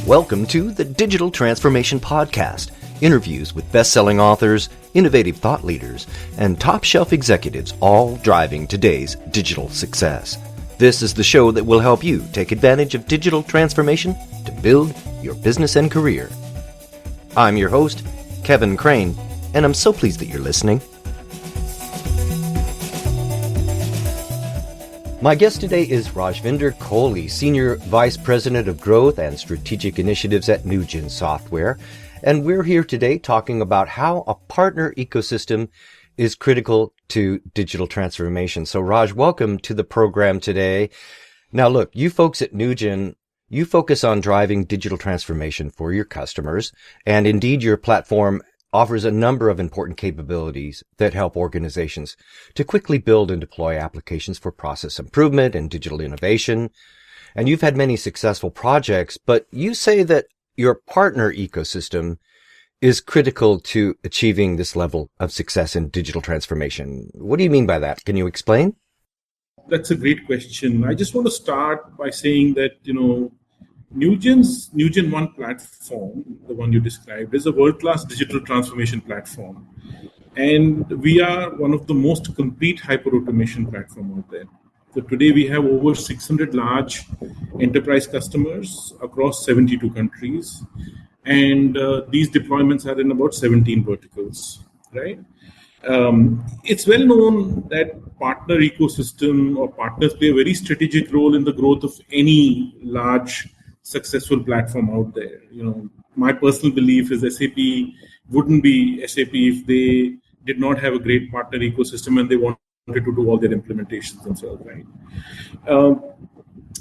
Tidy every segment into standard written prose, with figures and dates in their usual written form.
Welcome to the Digital Transformation Podcast, interviews with best-selling authors, innovative thought leaders, and top-shelf executives, all driving today's digital success. This is the show that will help you take advantage of digital transformation to build your business and career. I'm your host, Kevin Craine, and I'm so pleased that you're listening. My guest today is Rajvinder Kohli, Senior Vice President of Growth and Strategic Initiatives at Newgen Software. And we're here today talking about how a partner ecosystem is critical to digital transformation. So Raj, welcome to the program today. Now look, you folks at Newgen, you focus on driving digital transformation for your customers. And indeed, your platform offers a number of important capabilities that help organizations to quickly build and deploy applications for process improvement and digital innovation. And you've had many successful projects, but you say that your partner ecosystem is critical to achieving this level of success in digital transformation. What do you mean by that? Can you explain? That's a great question. I just want to start by saying that, Newgen One platform, the one you described, is a world-class digital transformation platform. And we are one of the most complete hyper-automation platform out there. So today we have over 600 large enterprise customers across 72 countries. And these deployments are in about 17 verticals, right? It's well known that partner ecosystem or partners play a very strategic role in the growth of any large successful platform out there. My personal belief is SAP wouldn't be SAP if they did not have a great partner ecosystem and they wanted to do all their implementations themselves, right?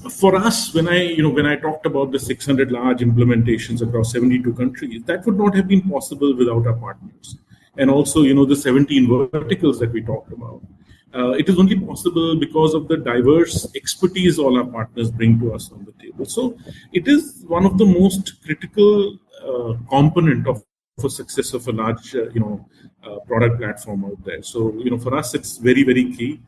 For us, when I talked about the 600 large implementations across 72 countries, that would not have been possible without our partners. And also, the 17 verticals that we talked about. It is only possible because of the diverse expertise all our partners bring to us on the table. So it is one of the most critical component of for success of a large, product platform out there. So, for us, it's very, very key.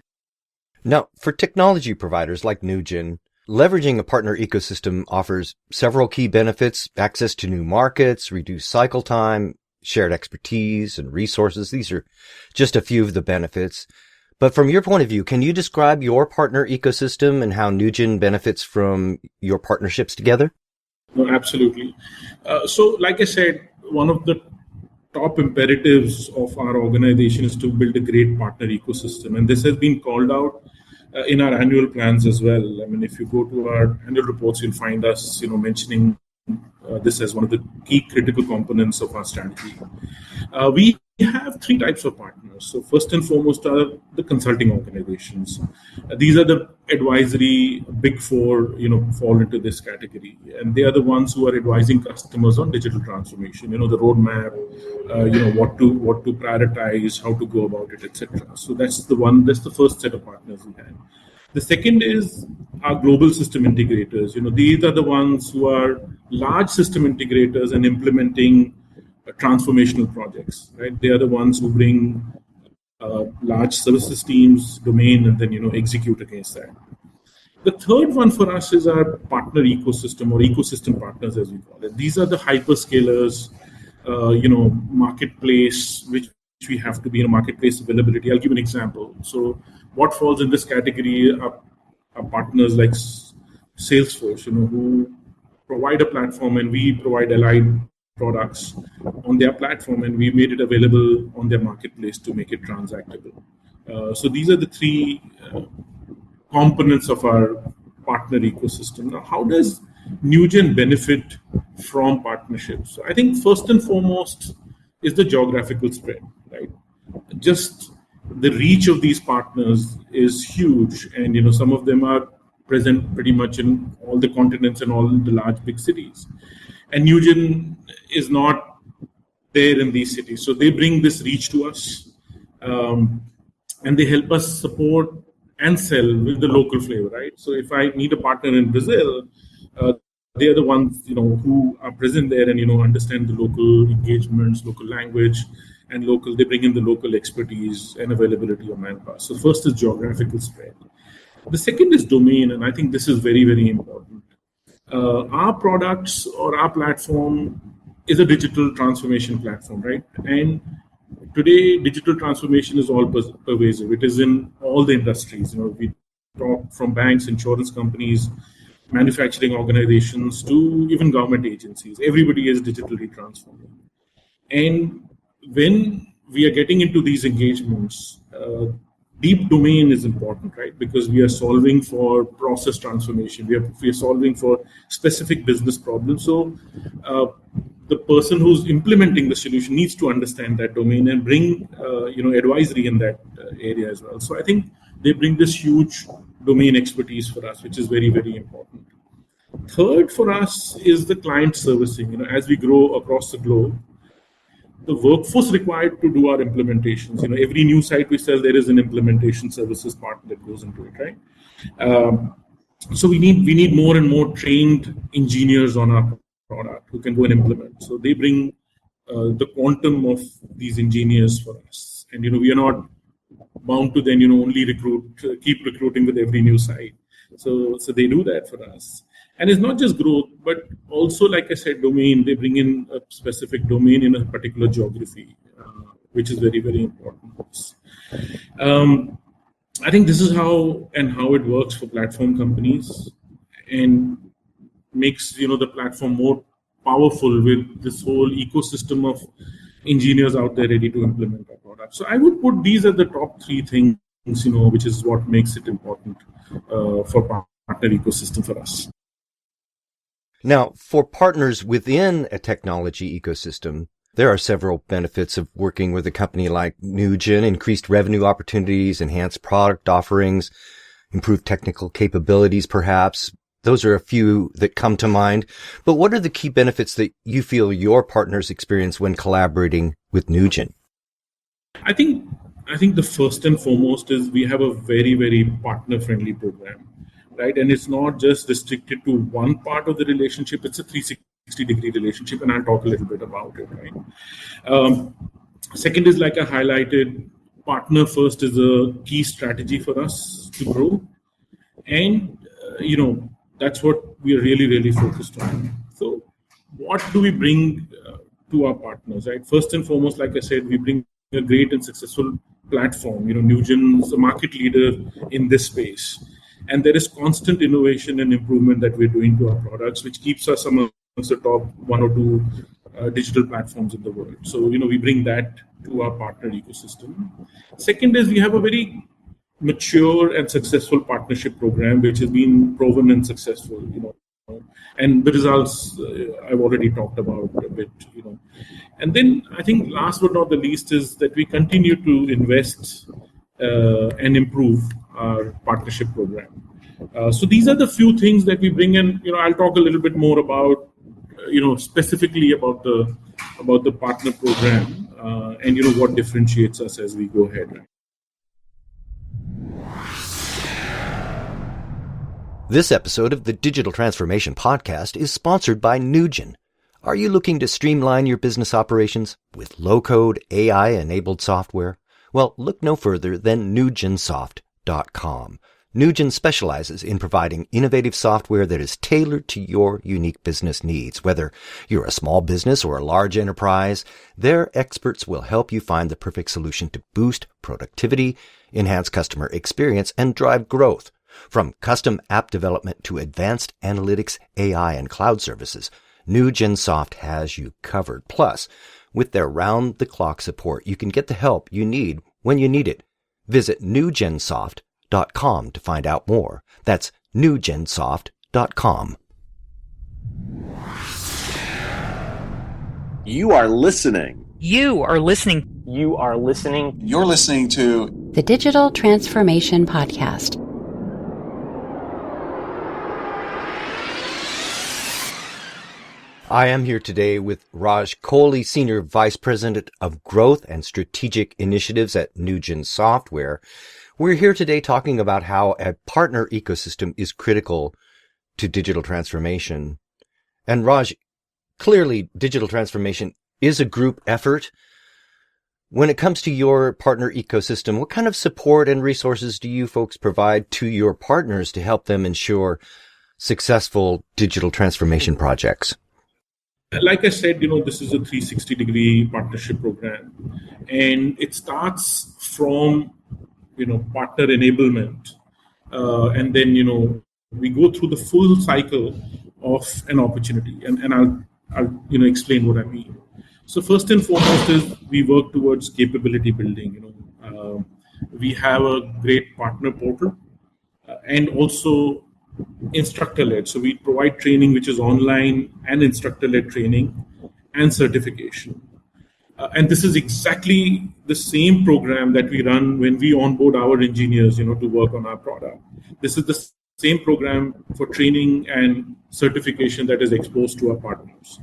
Now, for technology providers like Newgen, leveraging a partner ecosystem offers several key benefits: access to new markets, reduced cycle time, shared expertise and resources. These are just a few of the benefits. But from your point of view, can you describe your partner ecosystem and how Newgen benefits from your partnerships together? No, absolutely. So like I said, one of the top imperatives of our organization is to build a great partner ecosystem. And this has been called out in our annual plans as well. I mean, if you go to our annual reports, you'll find us, mentioning this as one of the key critical components of our strategy. We have three types of partners. So first and foremost are the consulting organizations. These are the advisory big four, fall into this category. And they are the ones who are advising customers on digital transformation, the roadmap, what to prioritize, how to go about it, etc. So that's the first set of partners we have. The second is our global system integrators. These are the ones who are large system integrators and implementing transformational projects, right? They are the ones who bring large services teams, domain, and then, execute against that. The third one for us is our partner ecosystem or ecosystem partners, as we call it. These are the hyperscalers, marketplace, which we have to be in a marketplace availability. I'll give an example. So what falls in this category are partners like Salesforce, who provide a platform and we provide allied products on their platform and we made it available on their marketplace to make it transactable. So these are the three components of our partner ecosystem. Now, how does Newgen benefit from partnerships? So I think first and foremost is the geographical spread, right? Just the reach of these partners is huge, and some of them are present pretty much in all the continents and all the large big cities. And Newgen is not there in these cities. So they bring this reach to us and they help us support and sell with the local flavor, right? So if I need a partner in Brazil, they are the ones, who are present there and, understand the local engagements, local language, and they bring in the local expertise and availability of manpower. So first is geographical spread. The second is domain, and I think this is very, very important. Our products or our platform is a digital transformation platform, right? And today, digital transformation is all pervasive. It is in all the industries. We talk from banks, insurance companies, manufacturing organizations to even government agencies. Everybody is digitally transforming. And when we are getting into these engagements, deep domain is important, right? Because we are solving for process transformation. We are solving for specific business problems. So the person who's implementing the solution needs to understand that domain and bring advisory in that area as well. So I think they bring this huge domain expertise for us, which is very, very important. Third for us is the client servicing. As we grow across the globe, the workforce required to do our implementations. Every new site we sell, there is an implementation services part that goes into it, right? So we need more and more trained engineers on our product who can go and implement. So they bring the quantum of these engineers for us, and we are not bound to then only keep recruiting with every new site. So they do that for us. And it's not just growth, but also, like I said, domain. They bring in a specific domain in a particular geography, which is very, very important. I think this is how it works for platform companies, and makes the platform more powerful with this whole ecosystem of engineers out there ready to implement our product. So I would put these at the top three things, which is what makes it important for partner ecosystem for us. Now, for partners within a technology ecosystem, there are several benefits of working with a company like Newgen: increased revenue opportunities, enhanced product offerings, improved technical capabilities, perhaps. Those are a few that come to mind. But what are the key benefits that you feel your partners experience when collaborating with Newgen? I think the first and foremost is we have a very, very partner-friendly program. Right, and it's not just restricted to one part of the relationship. It's a 360-degree relationship, and I'll talk a little bit about it. Right. Second is, like I highlighted, partner first is a key strategy for us to grow, and that's what we are really, really focused on. So, what do we bring to our partners? Right. First and foremost, like I said, we bring a great and successful platform. Newgen's a market leader in this space. And there is constant innovation and improvement that we're doing to our products, which keeps us amongst the top one or two digital platforms in the world. So, we bring that to our partner ecosystem. Second is we have a very mature and successful partnership program, which has been proven and successful, and the results I've already talked about a bit, And then I think last but not the least is that we continue to invest and improve our partnership program. So these are the few things that we bring in. I'll talk a little bit more about, specifically about the partner program and what differentiates us as we go ahead. This episode of the Digital Transformation Podcast is sponsored by Newgen. Are you looking to streamline your business operations with low-code, AI-enabled software? Well, look no further than NewgenSoft.com. Newgen specializes in providing innovative software that is tailored to your unique business needs. Whether you're a small business or a large enterprise, their experts will help you find the perfect solution to boost productivity, enhance customer experience, and drive growth. From custom app development to advanced analytics, AI, and cloud services, NewgenSoft has you covered. Plus, with their round-the-clock support, you can get the help you need when you need it. Visit NewgenSoft.com to find out more. That's NewgenSoft.com. You are listening. You are listening. You are listening. You're listening to the Digital Transformation Podcast. I am here today with Raj Kohli, Senior Vice President of Growth and Strategic Initiatives at Newgen Software. We're here today talking about how a partner ecosystem is critical to digital transformation. And Raj, clearly digital transformation is a group effort. When it comes to your partner ecosystem, what kind of support and resources do you folks provide to your partners to help them ensure successful digital transformation projects? Like I said, this is a 360-degree partnership program, and it starts from, partner enablement, and then, we go through the full cycle of an opportunity, and I'll explain what I mean. So first and foremost is we work towards capability building. We have a great partner portal, and also instructor-led. So we provide training which is online and instructor-led training and certification. And this is exactly the same program that we run when we onboard our engineers, to work on our product. This is the same program for training and certification that is exposed to our partners.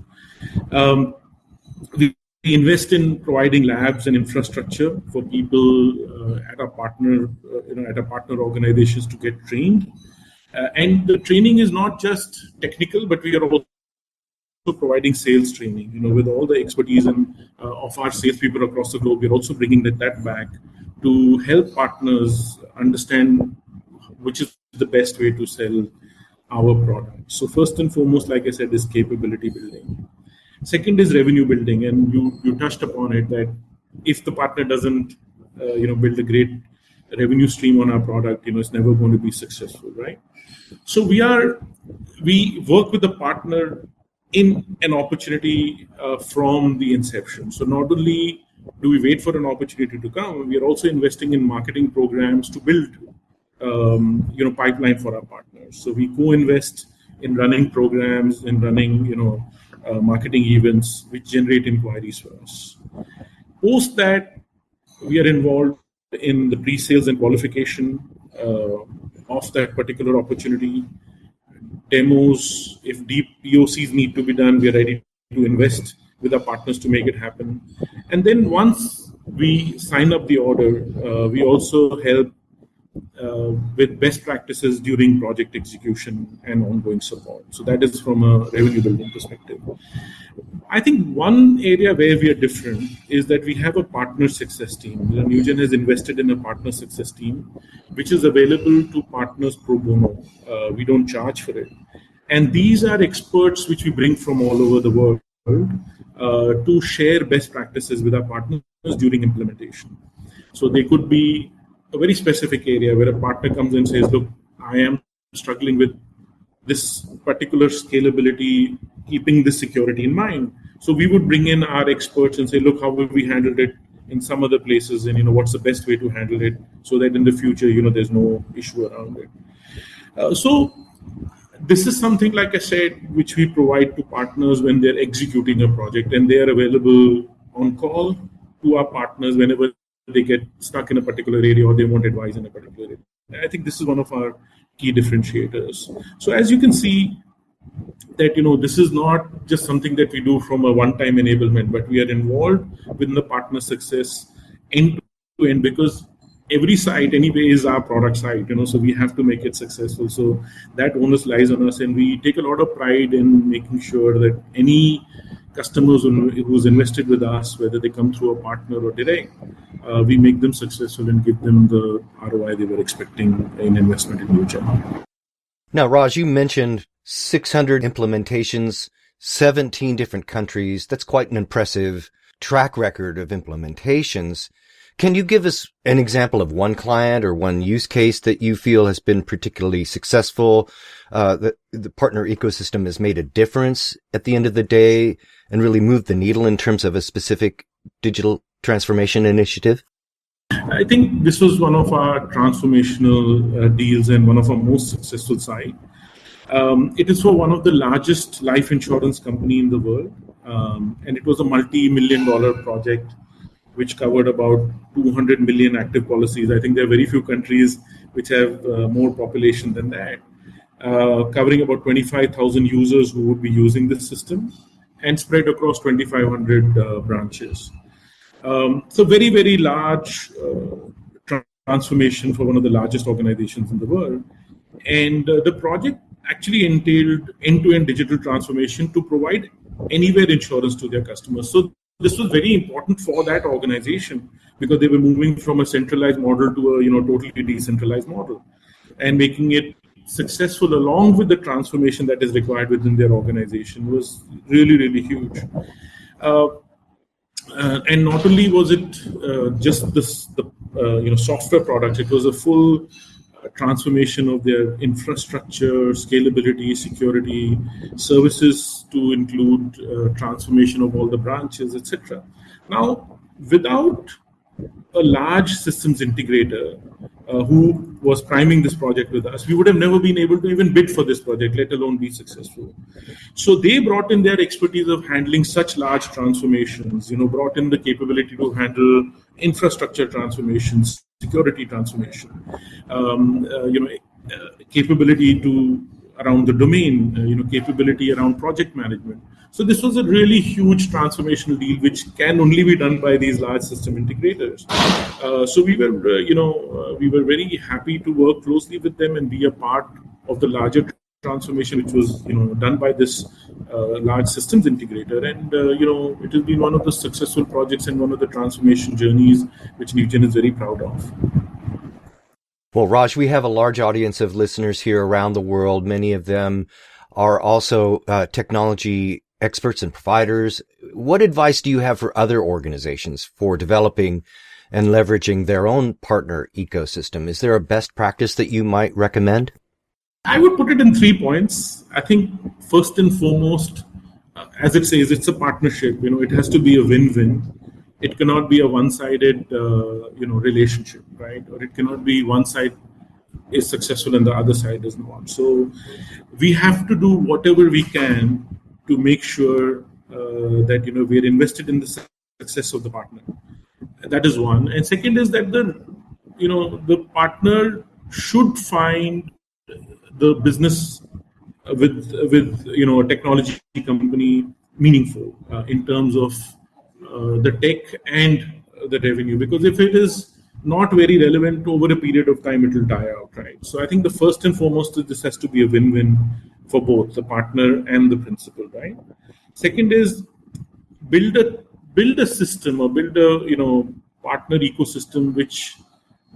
We invest in providing labs and infrastructure for people at our partner organizations to get trained. And the training is not just technical, but we are also providing sales training. With all the expertise of our salespeople across the globe, we're also bringing that back to help partners understand which is the best way to sell our product. So first and foremost, like I said, is capability building. Second is revenue building, and you touched upon it, that if the partner doesn't build a great revenue stream on our product, it's never going to be successful, right? So we work with the partner in an opportunity from the inception. So not only do we wait for an opportunity to come, we are also investing in marketing programs to build pipeline for our partners. So we co-invest in running programs and running marketing events which generate inquiries for us. Post that, we are involved in the pre-sales and qualification of that particular opportunity. Demos, if deep POCs need to be done, we are ready to invest with our partners to make it happen. And then once we sign up the order, we also help with best practices during project execution and ongoing support. So that is from a revenue building perspective. I think one area where we are different is that we have a partner success team. Newgen has invested in a partner success team, which is available to partners pro bono. We don't charge for it. And these are experts which we bring from all over the world to share best practices with our partners during implementation. So they could be a very specific area where a partner comes and says, look, I am struggling with this particular scalability, keeping this security in mind. So we would bring in our experts and say, look, how have we handled it in some other places, and what's the best way to handle it so that in the future, there's no issue around it. So this is something, like I said, which we provide to partners when they're executing a project, and they are available on call to our partners whenever they get stuck in a particular area or they want advice in a particular area. I think this is one of our key differentiators. So as you can see, that this is not just something that we do from a one-time enablement, but we are involved within the partner success end to end, because every site anyway is our product site, so we have to make it successful. So that onus lies on us, and we take a lot of pride in making sure that any customers who's invested with us, whether they come through a partner or direct, we make them successful and give them the ROI they were expecting in investment in Newgen. Now, Raj, you mentioned 600 implementations, 17 different countries. That's quite an impressive track record of implementations. Can you give us an example of one client or one use case that you feel has been particularly successful, that the partner ecosystem has made a difference at the end of the day and really moved the needle in terms of a specific digital transformation initiative? I think this was one of our transformational deals and one of our most successful sites. It is for one of the largest life insurance company in the world, and it was a multi-million-dollar project which covered about 200 million active policies. I think there are very few countries which have more population than that, covering about 25,000 users who would be using this system and spread across 2,500 branches. So very, very large transformation for one of the largest organizations in the world. And the project actually entailed end-to-end digital transformation to provide anywhere insurance to their customers. So this was very important for that organization because they were moving from a centralized model to a totally decentralized model and making it successful, along with the transformation that is required within their organization, was really, really huge. And not only was it just the software products, it was a full transformation of their infrastructure, scalability, security, services to include transformation of all the branches, etc. Now, without a large systems integrator who was priming this project with us, we would have never been able to even bid for this project, let alone be successful. So they brought in their expertise of handling such large transformations, brought in the capability to handle infrastructure transformations, security transformation, capability to around the domain, capability around project management. So this was a really huge transformational deal, which can only be done by these large system integrators. So we were very happy to work closely with them and be a part of the larger transformation, which was done by this large systems integrator. And it has been one of the successful projects and one of the transformation journeys which Newgen is very proud of. Well, Raj, we have a large audience of listeners here around the world. Many of them are also technology experts and providers. What advice do you have for other organizations for developing and leveraging their own partner ecosystem? Is there a best practice that you might recommend? I would put it in 3 points. I think first and foremost, as it says, it's a partnership. It has to be a win-win. It cannot be a one-sided, relationship, right? Or it cannot be one side is successful and the other side is not. So we have to do whatever we can to make sure that we're invested in the success of the partner. That is one. And second is that the partner should find the business with a technology company meaningful in terms of the tech and the revenue, because if it is not very relevant over a period of time, it will die out, right? So I think the first and foremost is this has to be a win-win for both the partner and the principal, right? Second is build a system or build a partner ecosystem which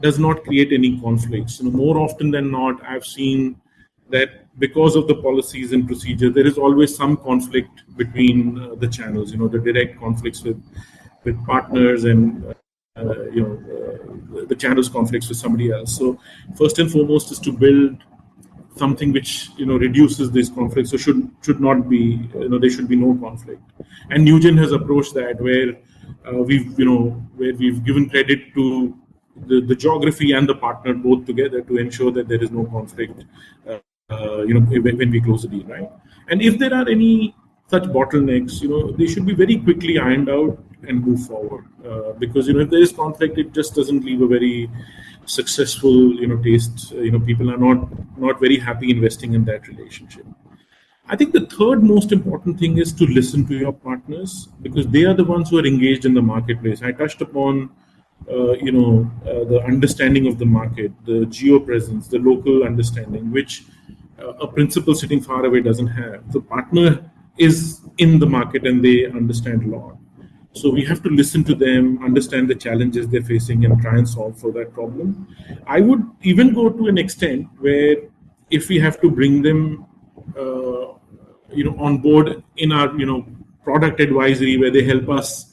does not create any conflicts. More often than not, I've seen that because of the policies and procedure, there is always some conflict between the channels. The direct conflicts with partners and the channels conflicts with somebody else. So first and foremost is to build something which reduces these conflicts. So should not be there should be no conflict. And Newgen has approached that where we've given credit to the geography and the partner both together to ensure that there is no conflict. When we close the deal, right? And if there are any such bottlenecks, they should be very quickly ironed out and move forward. Because if there is conflict, it just doesn't leave a very successful taste. People are not very happy investing in that relationship. I think the third most important thing is to listen to your partners, because they are the ones who are engaged in the marketplace. I touched upon the understanding of the market, the geo presence, the local understanding, which a principal sitting far away doesn't have. The partner is in the market and they understand a lot. So we have to listen to them, understand the challenges they're facing and try and solve for that problem. I would even go to an extent where if we have to bring them on board in our product advisory, where they help us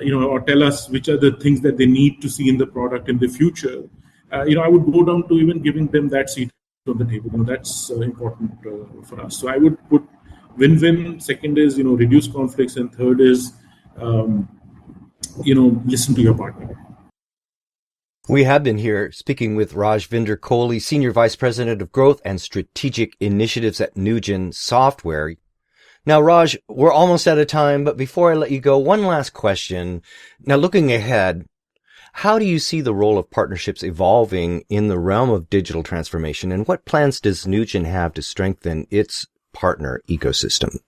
or tell us which are the things that they need to see in the product in the future, I would go down to even giving them that seat on the table. That's important for us. So I would put win-win. Second is reduce conflicts, and third is listen to your partner. We have been here speaking with Rajvinder Kohli, Senior Vice President of Growth and Strategic Initiatives at Newgen Software. Now, Raj, we're almost out of time, but before I let you go, one last question. Now, looking ahead, how do you see the role of partnerships evolving in the realm of digital transformation, and what plans does Newgen have to strengthen its partner ecosystem?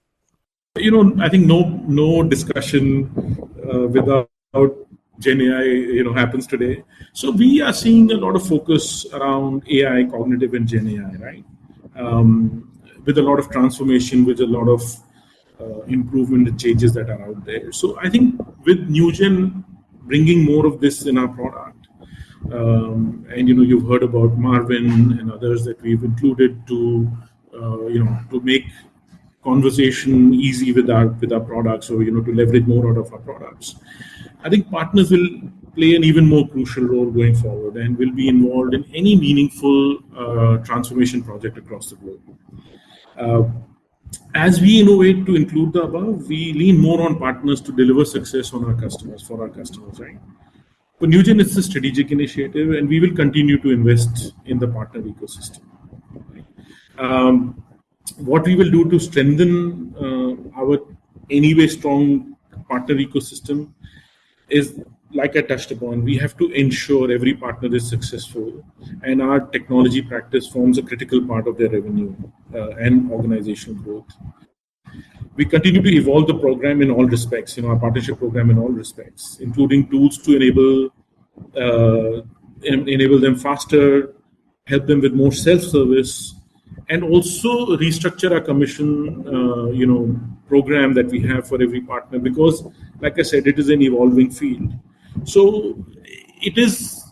I think no discussion without Gen AI, happens today. So we are seeing a lot of focus around AI, cognitive and Gen AI, right? With a lot of transformation, with a lot of improvement and changes that are out there. So I think with Newgen bringing more of this in our product, And you've heard about Marvin and others that we've included to to make conversation easy with our products, or to leverage more out of our products. I think partners will play an even more crucial role going forward and will be involved in any meaningful transformation project across the globe. As we innovate to include the above, we lean more on partners to deliver success on for our customers, right? For Newgen, it's a strategic initiative, and we will continue to invest in the partner ecosystem. What we will do to strengthen our anyway strong partner ecosystem is, like I touched upon, we have to ensure every partner is successful, and our technology practice forms a critical part of their revenue and organizational growth. We continue to evolve the program in all respects, our partnership program in all respects, including tools to enable them faster, help them with more self-service, and also restructure our commission, program that we have for every partner, because, like I said, it is an evolving field. So it is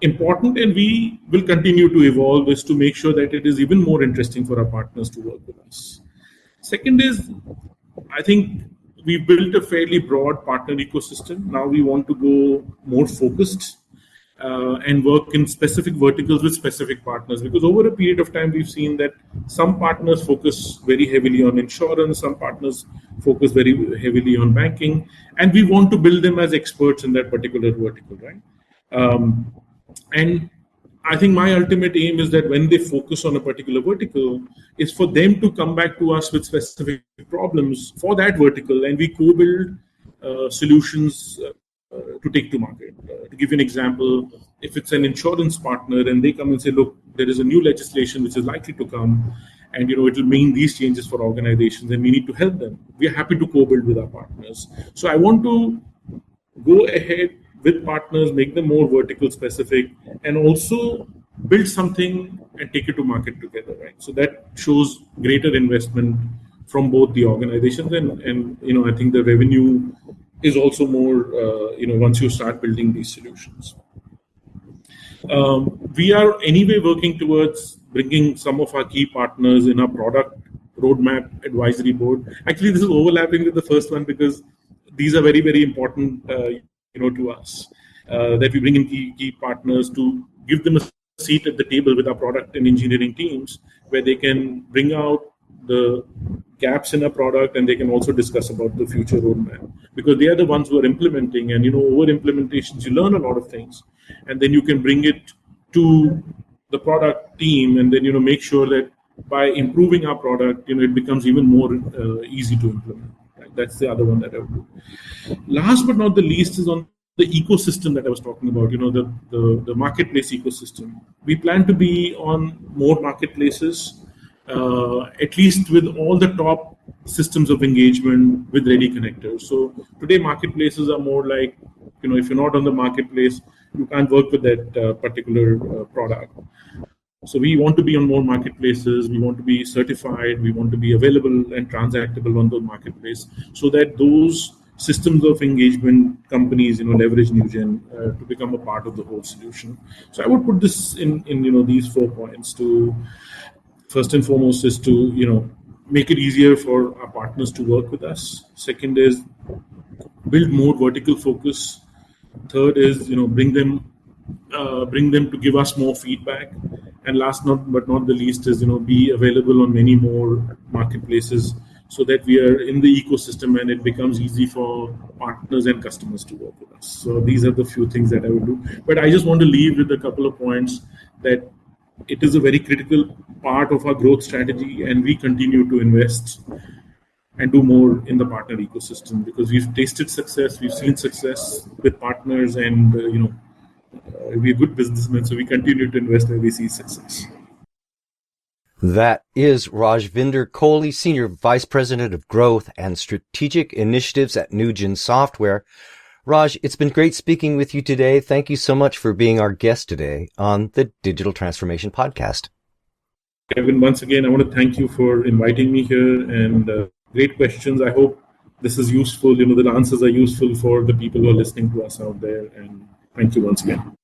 important, and we will continue to evolve this to make sure that it is even more interesting for our partners to work with us. Second is, I think we built a fairly broad partner ecosystem. Now we want to go more focused and work in specific verticals with specific partners, because over a period of time we've seen that some partners focus very heavily on insurance, some partners focus very heavily on banking, and we want to build them as experts in that particular vertical, right? And I think my ultimate aim is that when they focus on a particular vertical, is for them to come back to us with specific problems for that vertical, and we co-build solutions to take to market. To give you an example, if it's an insurance partner and they come and say, look, there is a new legislation which is likely to come, and it will mean these changes for organizations, and we need to help them, we are happy to co-build with our partners. So I want to go ahead with partners, make them more vertical specific, and also build something and take it to market together, right? So that shows greater investment from both the organizations, and I think the revenue is also more, once you start building these solutions. We are anyway working towards bringing some of our key partners in our product roadmap advisory board. Actually, this is overlapping with the first one, because these are very, very important, to us, that we bring in key partners to give them a seat at the table with our product and engineering teams, where they can bring out the gaps in a product, and they can also discuss about the future roadmap, because they are the ones who are implementing, and over implementations you learn a lot of things, and then you can bring it to the product team, and then make sure that by improving our product, it becomes even more easy to implement. Right? That's the other one that I would do. Last but not the least is on the ecosystem that I was talking about, the marketplace ecosystem. We plan to be on more marketplaces, at least with all the top systems of engagement with ready connectors. So today marketplaces are more like, if you're not on the marketplace, you can't work with that particular product. So we want to be on more marketplaces, we want to be certified, we want to be available and transactable on those marketplaces, so that those systems of engagement companies, leverage Newgen to become a part of the whole solution. So I would put this in these 4 points. To first and foremost is to make it easier for our partners to work with us. Second is build more vertical focus. Third is bring them to give us more feedback. And last but not the least is be available on many more marketplaces, so that we are in the ecosystem and it becomes easy for partners and customers to work with us. So these are the few things that I would do. But I just want to leave with a couple of points that it is a very critical part of our growth strategy, and we continue to invest and do more in the partner ecosystem, because we've tasted success, we've seen success with partners, and we're good businessmen, so we continue to invest where we see success. That is Rajvinder Kohli, Senior Vice President of Growth and Strategic Initiatives at Newgen Software. Raj, it's been great speaking with you today. Thank you so much for being our guest today on the Digital Transformation Podcast. Kevin, once again, I want to thank you for inviting me here, and great questions. I hope this is useful. The answers are useful for the people who are listening to us out there, and thank you once again.